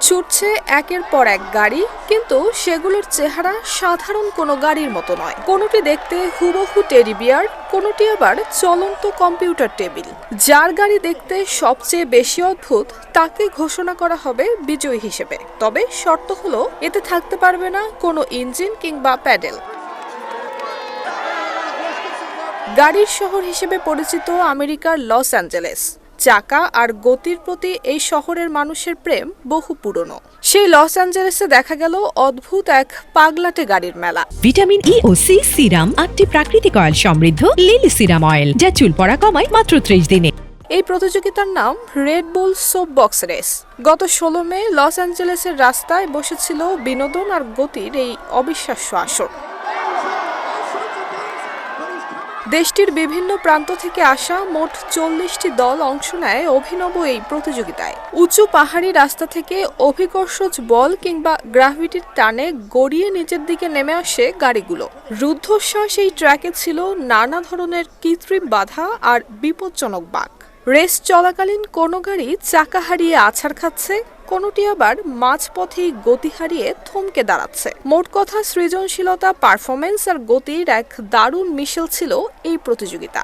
ছুটছে একের পর এক গাড়ি, কিন্তু সেগুলোর চেহারা সাধারণ কোনো গাড়ির মতো নয়। কোনোটি দেখতে হুবহু টেডি বিয়ার, কোনোটি আবার চলন্ত কম্পিউটার টেবিল। যার গাড়ি দেখতে সবচেয়ে বেশি অদ্ভুত তাকে ঘোষণা করা হবে বিজয়ী হিসেবে। তবে শর্ত হলো, এতে থাকতে পারবে না কোনো ইঞ্জিন কিংবা প্যাডেল। গাড়ির শহর হিসেবে পরিচিত আমেরিকার লস অ্যাঞ্জেলেস। চাকা আর গতির প্রতি এই শহরের মানুষের প্রেম বহু পুরনো। সেই লস অ্যাঞ্জেলেসে দেখা গেল অদ্ভুত এক পাগলাটে গাড়ির মেলা। ভিটামিন ই ও সি সিরাম, 8টি প্রাকৃতিক অয়েল সমৃদ্ধ লিলি সিরাম অয়েল, যা চুল পড়া কমায় মাত্র 30 দিনে। এই প্রতিযোগিতার নাম রেড বুল সোপ বক্স রেস। গত 16 মে লস অ্যাঞ্জেলেসের রাস্তায় বসেছিল বিনোদন আর গতির এই অবিশ্বাস্য আসর। দেশটির বিভিন্ন প্রান্ত থেকে আসা মোট 40টি দল অংশ নেয় অভিনব এই প্রতিযোগিতায়। উঁচু পাহাড়ি রাস্তা থেকে অভিকর্ষজ বল কিংবা গ্রাভিটির টানে গড়িয়ে নিচের দিকে নেমে আসে গাড়িগুলো। রুদ্ধশ্বাস এই ট্র্যাকে ছিল নানা ধরনের কৃত্রিম বাধা আর বিপজ্জনক বাঁক। রেস চলাকালীন কোনো গাড়ি চাকা হারিয়ে আছাড় খাচ্ছে, কোনোটি আবার মাঝপথেই গতি হারিয়ে থমকে দাঁড়াচ্ছে। মোট কথা, সৃজনশীলতা, পারফরমেন্স আর গতির এক দারুণ মিশেল ছিল এই প্রতিযোগিতা।